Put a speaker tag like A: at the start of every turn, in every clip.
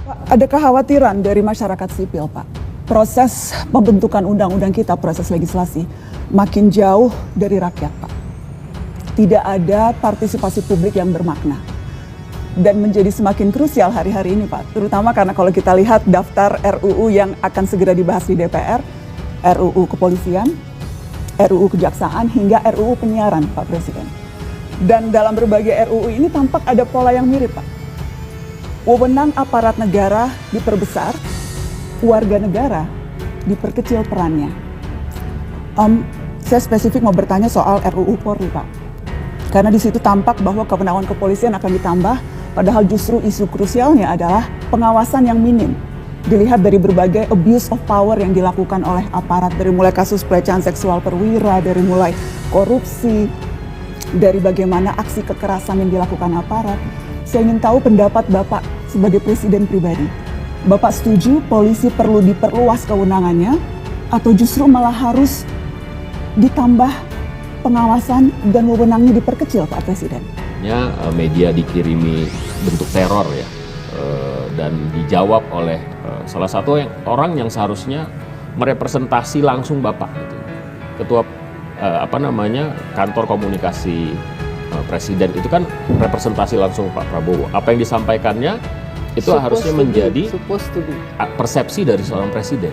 A: Ada kekhawatiran dari masyarakat sipil, Pak. Proses pembentukan undang-undang kita, proses legislasi, makin jauh dari rakyat, Pak. Tidak ada partisipasi publik yang bermakna. Dan menjadi semakin krusial hari-hari ini, Pak. Terutama karena kalau kita lihat daftar RUU yang akan segera dibahas di DPR, RUU Kepolisian, RUU Kejaksaan, hingga RUU Penyiaran, Pak Presiden. Dan dalam berbagai RUU ini tampak ada pola yang mirip, Pak. Wewenang aparat negara diperbesar, warga negara diperkecil perannya. Saya spesifik mau bertanya soal RUU Polri, Pak. Karena di situ tampak bahwa kewenangan kepolisian akan ditambah, padahal justru isu krusialnya adalah pengawasan yang minim. Dilihat dari berbagai abuse of power yang dilakukan oleh aparat, dari mulai kasus pelecehan seksual perwira, dari mulai korupsi, dari bagaimana aksi kekerasan yang dilakukan aparat. Saya ingin tahu pendapat Bapak sebagai presiden pribadi. Bapak setuju polisi perlu diperluas kewenangannya atau justru malah harus ditambah pengawasan dan wewenangnya diperkecil, Pak Presiden?
B: Media dikirimi bentuk teror ya, dan dijawab oleh salah satu orang yang seharusnya merepresentasi langsung Bapak, gitu. Ketua kantor komunikasi Presiden itu kan representasi langsung Pak Prabowo. Apa yang disampaikannya itu harusnya menjadi persepsi dari seorang presiden.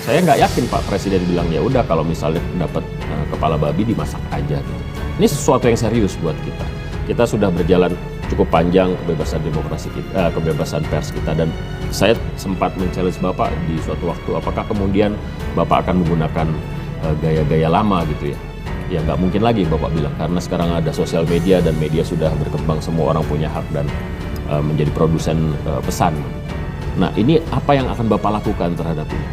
B: Saya nggak yakin Pak Presiden bilang ya udah kalau misalnya dapat kepala babi dimasak aja gitu. Ini sesuatu yang serius buat kita. Kita sudah berjalan cukup panjang kebebasan demokrasi kita, kebebasan pers kita, dan saya sempat men-challenge Bapak di suatu waktu, apakah kemudian Bapak akan menggunakan gaya-gaya lama gitu ya? Ya nggak mungkin lagi Bapak bilang, karena sekarang ada sosial media dan media sudah berkembang, semua orang punya hak dan menjadi produsen pesan. Nah, ini apa yang akan Bapak lakukan terhadap ini?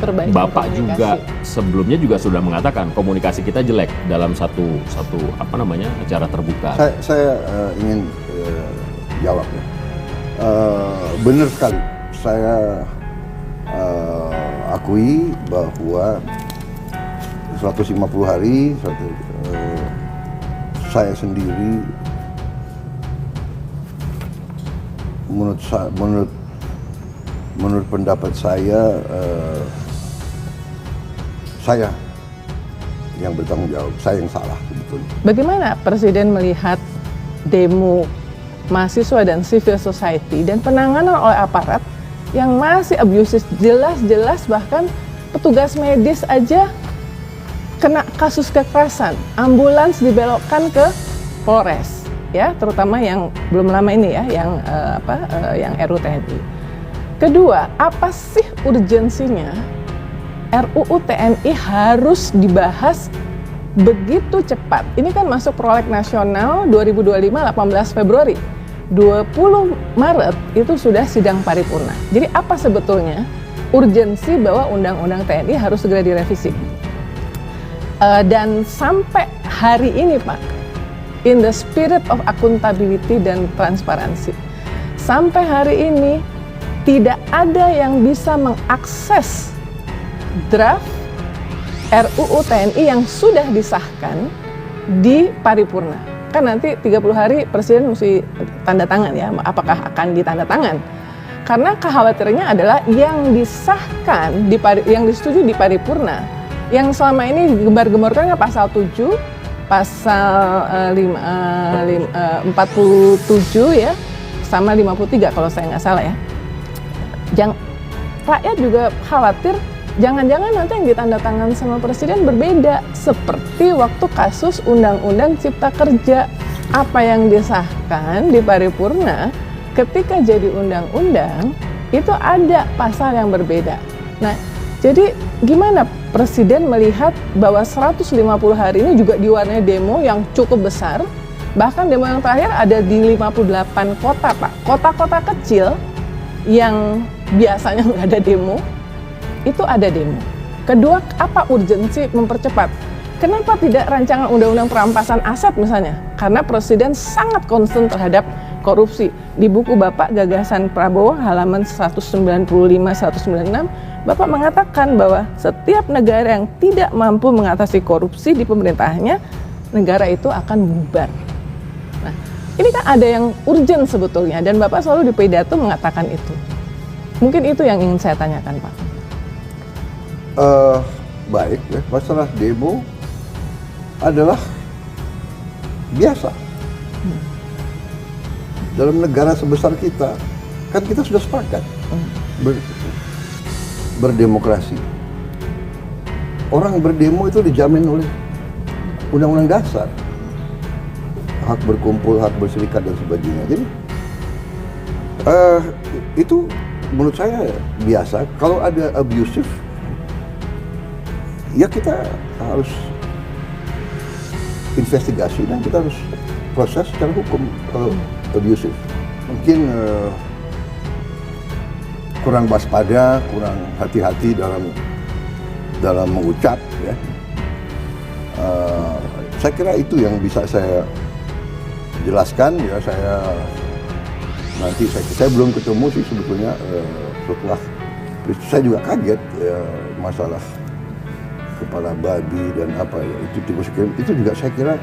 C: Perbaikan
B: Bapak
C: komunikasi.
B: juga sebelumnya juga sudah mengatakan komunikasi kita jelek dalam satu acara terbuka.
D: Saya ingin jawab ya. Benar sekali. Saya akui bahwa 150 hari saya sendiri menurut pendapat saya yang bertanggung jawab, saya yang salah sebetulnya.
C: Bagaimana Presiden melihat demo mahasiswa dan civil society dan penanganan oleh aparat yang masih abusive, jelas-jelas bahkan petugas medis aja kena kasus kekerasan, ambulans dibelokkan ke Polres, ya, terutama yang belum lama ini ya, yang RUU TNI. Kedua, apa sih urgensinya RUU TNI harus dibahas begitu cepat? Ini kan masuk proleg nasional 2025 18 Februari. 20 Maret itu sudah sidang paripurna. Jadi apa sebetulnya urgensi bahwa Undang-Undang TNI harus segera direvisi? Dan sampai hari ini Pak, in the spirit of accountability dan transparansi, sampai hari ini tidak ada yang bisa mengakses draft RUU TNI yang sudah disahkan di paripurna. Kan nanti 30 hari Presiden mesti tanda tangan ya, apakah akan ditanda tangan. Karena kekhawatirannya adalah yang disahkan, yang disetujui di paripurna, yang selama ini digembar-gemborkan pasal 7, pasal 47 ya, sama 53 kalau saya nggak salah ya. Rakyat juga khawatir jangan-jangan nanti yang ditandatangan sama Presiden berbeda, seperti waktu kasus Undang-Undang Cipta Kerja. Apa yang disahkan di paripurna ketika jadi undang-undang itu ada pasal yang berbeda. Nah, jadi gimana Presiden melihat bahwa 150 hari ini juga diwarnai demo yang cukup besar, bahkan demo yang terakhir ada di 58 kota Pak, kota-kota kecil yang biasanya nggak ada demo, itu ada demo. Kedua, apa urgensi mempercepat? Kenapa tidak rancangan undang-undang perampasan aset misalnya? Karena Presiden sangat concern terhadap korupsi. Di buku Bapak Gagasan Prabowo halaman 195-196, Bapak mengatakan bahwa setiap negara yang tidak mampu mengatasi korupsi di pemerintahnya, negara itu akan bubar. Nah, Ini kan ada yang urgent sebetulnya, dan Bapak selalu di pidato mengatakan itu. Mungkin itu yang ingin saya tanyakan, Pak.
D: Baik, ya. Masalah demo adalah biasa. Dalam negara sebesar kita, kan kita sudah sepakat berdemokrasi. Orang berdemo itu dijamin oleh Undang-Undang Dasar. Hak berkumpul, hak berserikat dan sebagainya. Jadi itu menurut saya biasa. Kalau ada abusive, ya kita harus investigasi dan kita harus proses secara hukum kalau abusive. Mungkin kurang waspada, kurang hati-hati dalam mengucap, ya. Saya kira itu yang bisa saya jelaskan, ya. Saya belum ketemu sih sebetulnya setelah saya juga kaget, ya, masalah kepala babi dan apa ya itu juga saya kira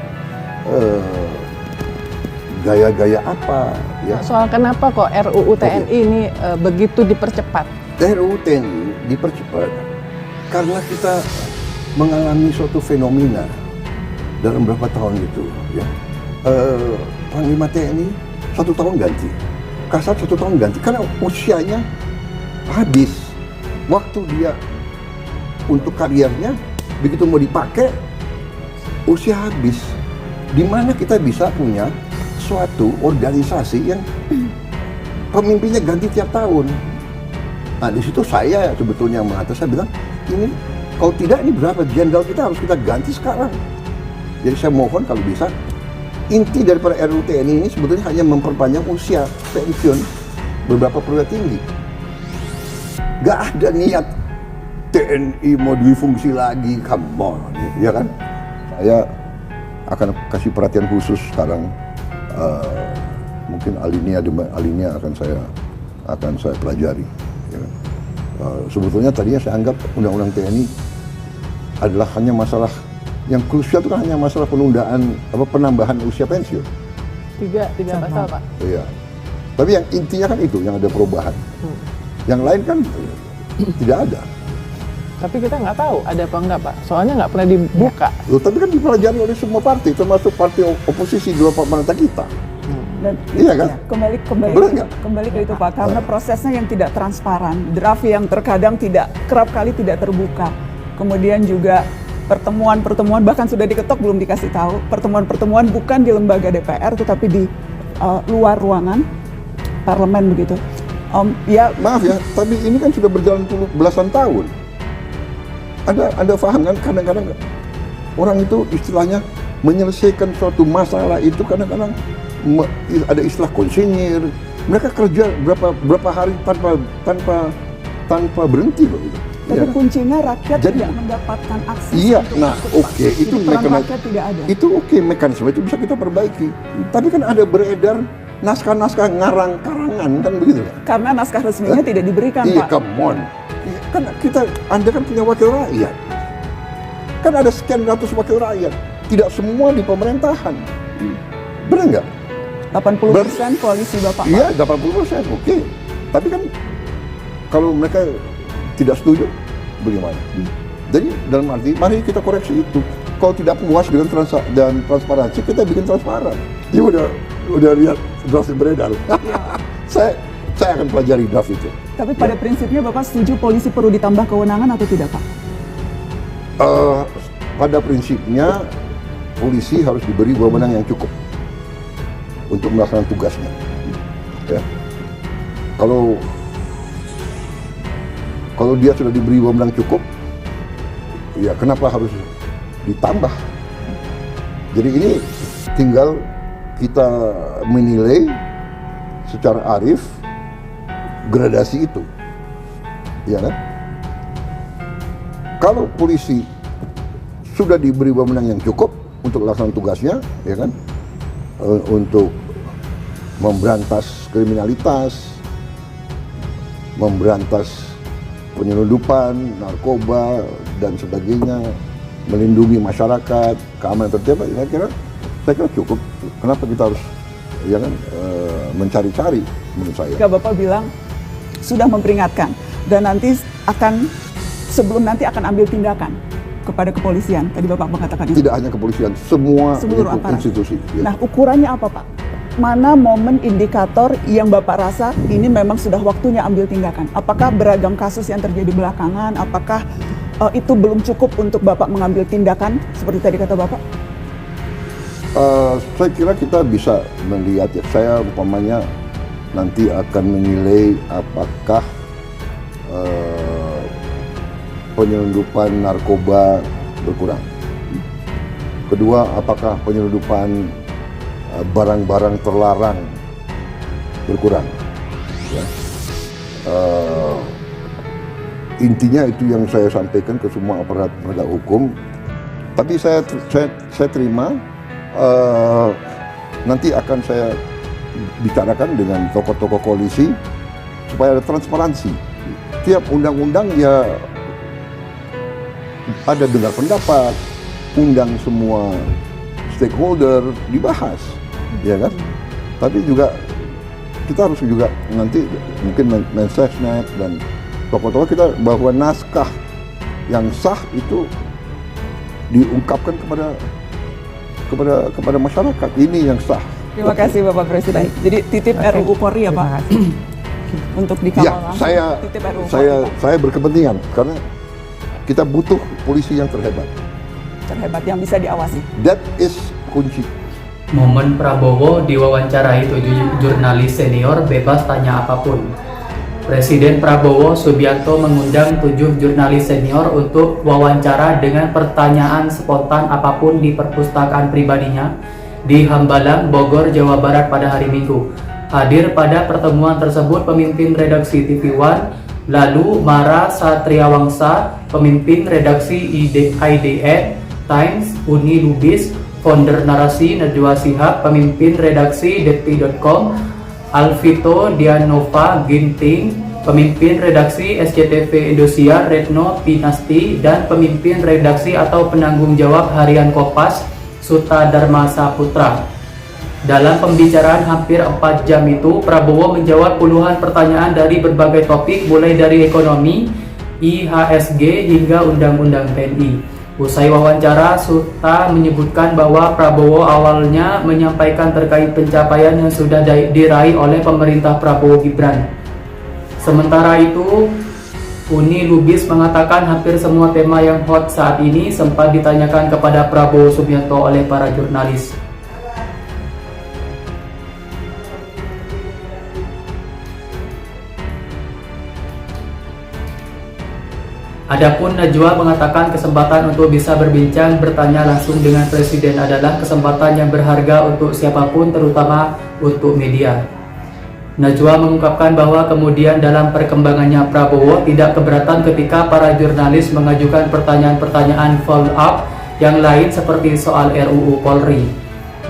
D: gaya-gaya apa, ya.
C: Soal kenapa kok RUU TNI ini begitu dipercepat?
D: RUU TNI dipercepat karena kita mengalami suatu fenomena dalam beberapa tahun itu, ya. Panglima TNI 1 tahun ganti, Kasat 1 tahun ganti karena usianya habis, waktu dia untuk karirnya begitu mau dipakai usia habis. Di mana kita bisa punya suatu organisasi yang pemimpinnya ganti tiap tahun. Nah, di situ saya sebetulnya saya bilang, ini kalau tidak ini berapa jenderal kita harus kita ganti sekarang. Jadi saya mohon kalau bisa, inti daripada RUU TNI ini sebetulnya hanya memperpanjang usia pensiun beberapa perwira tinggi. Gak ada niat TNI mau difungsi lagi, come on, ya kan? Saya akan kasih perhatian khusus sekarang. Mungkin alinea akan saya pelajari. Ya. Sebetulnya tadinya saya anggap undang-undang TNI adalah hanya masalah yang krusial, itu kan hanya masalah penambahan usia pensiun.
C: Tiga pasal, Pak.
D: Iya. Tapi yang intinya kan itu, yang ada perubahan. Yang lain kan tidak ada.
C: Tapi kita nggak tahu ada apa enggak, Pak. Soalnya nggak pernah dibuka.
D: Loh, tapi kan dipelajari oleh semua partai, termasuk partai oposisi di luar pemerintah kita.
A: Dan
D: Iya kan?
A: kembali ke itu, Pak, karena prosesnya yang tidak transparan, draft yang terkadang kerap kali tidak terbuka. Kemudian juga pertemuan bahkan sudah diketok belum dikasih tahu. Pertemuan bukan di lembaga DPR tetapi di luar ruangan parlemen begitu. Ya,
D: maaf ya, tapi ini kan sudah berjalan belasan tahun. Anda paham kan, kadang-kadang orang itu istilahnya menyelesaikan suatu masalah itu kadang-kadang ada istilah konsinyir. Mereka kerja berapa hari tanpa berhenti loh gitu.
A: Tapi
D: Ya.
A: kuncinya rakyat tidak mendapatkan akses.
D: Iya,
A: untuk
D: nah
A: masuk.
D: oke, itu
A: Jadi peran rakyat tidak ada.
D: Itu oke, mekanisme itu bisa kita perbaiki. Tapi kan ada beredar naskah-naskah ngarang karangan kan begitu kan?
A: Karena naskah resminya tidak diberikan,
D: Iya,
A: Pak.
D: come on. Kan Anda kan punya wakil rakyat. Kan ada sekian ratus wakil rakyat. Tidak semua di pemerintahan. Benar nggak?
A: 80% koalisi Bapak.
D: Iya, 80%, oke. Tapi kan kalau mereka tidak setuju, bagaimana? Jadi dalam arti, mari kita koreksi itu. Kalau tidak puas dengan transparansi, kita bikin transparan. Dia udah lihat draft yang beredar. saya akan pelajari draft itu.
A: Tapi pada prinsipnya Bapak setuju polisi perlu ditambah kewenangan atau tidak, Pak?
D: Pada prinsipnya, polisi harus diberi wewenang yang cukup untuk melaksanakan tugasnya. Ya. Kalau dia sudah diberi wewenang cukup, ya kenapa harus ditambah? Jadi ini tinggal kita menilai secara arif gradasi itu, ya kan? Kalau polisi sudah diberi wewenang yang cukup untuk melaksanakan tugasnya, ya kan, untuk memberantas kriminalitas, memberantas penyelundupan, narkoba dan sebagainya, melindungi masyarakat, keamanan tertib, saya kira cukup. Kenapa kita harus ya kan, mencari-cari menurut saya.
A: Jika Bapak bilang sudah memperingatkan dan nanti sebelum nanti akan ambil tindakan kepada kepolisian. Tadi Bapak mengatakan itu.
D: Tidak hanya kepolisian, semua
A: Seluruh aparat.
D: institusi. Ya.
A: Nah, ukurannya apa, Pak? Mana momen indikator yang Bapak rasa ini memang sudah waktunya ambil tindakan? Apakah beragam kasus yang terjadi belakangan? Apakah itu belum cukup untuk Bapak mengambil tindakan seperti tadi kata Bapak?
D: Saya kira kita bisa melihat ya. Saya umpamanya nanti akan menilai apakah penyelundupan narkoba berkurang. Kedua, apakah penyelundupan barang-barang terlarang berkurang. Ya. Intinya itu yang saya sampaikan ke semua aparat penegak hukum. Tapi saya terima nanti akan saya bicarakan dengan tokoh-tokoh koalisi supaya ada transparansi. Tiap undang-undang ya ada dengar pendapat, undang semua stakeholder dibahas, ya kan? Tapi juga kita harus juga nanti mungkin Mensesnek dan tokoh-tokoh kita bahwa naskah yang sah itu diungkapkan kepada masyarakat, ini yang sah.
A: Terima kasih Bapak Presiden. Jadi titip RUU Polri ya Pak untuk dikawal
D: Ya,
A: langsung. Titip RUU Polri, Pak.
D: saya berkepentingan karena kita butuh polisi yang terhebat.
A: Terhebat yang bisa diawasi.
D: That is kunci.
E: Momen Prabowo diwawancarai 7 jurnalis senior bebas tanya apapun. Presiden Prabowo Subianto mengundang 7 jurnalis senior untuk wawancara dengan pertanyaan spontan apapun di perpustakaan pribadinya di Hambalang, Bogor, Jawa Barat pada hari Minggu. Hadir pada pertemuan tersebut pemimpin redaksi TV One, lalu Mara Satriawangsa, pemimpin redaksi IDN Times, Uni Lubis, founder narasi Najwa Shihab, pemimpin redaksi Detik.com, Alvito Dianova Ginting, pemimpin redaksi SCTV Indosiar Retno Pinasti, dan pemimpin redaksi atau penanggung jawab harian Kompas Suta Dharma Saputra. Dalam pembicaraan hampir 4 jam itu, Prabowo menjawab puluhan pertanyaan dari berbagai topik mulai dari ekonomi, IHSG hingga undang-undang TNI. Usai wawancara, Suta menyebutkan bahwa Prabowo awalnya menyampaikan terkait pencapaian yang sudah diraih oleh pemerintah Prabowo Gibran. Sementara itu, Uni Lubis mengatakan hampir semua tema yang hot saat ini sempat ditanyakan kepada Prabowo Subianto oleh para jurnalis. Adapun Najwa mengatakan kesempatan untuk bisa berbincang bertanya langsung dengan Presiden adalah kesempatan yang berharga untuk siapapun, terutama untuk media. Najwa mengungkapkan bahwa kemudian dalam perkembangannya Prabowo tidak keberatan ketika para jurnalis mengajukan pertanyaan-pertanyaan follow up yang lain seperti soal RUU Polri.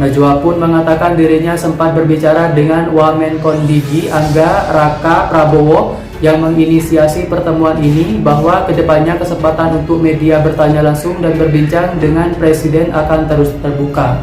E: Najwa pun mengatakan dirinya sempat berbicara dengan Wamenkondigi Angga Raka Prabowo yang menginisiasi pertemuan ini bahwa kedepannya kesempatan untuk media bertanya langsung dan berbincang dengan Presiden akan terus terbuka.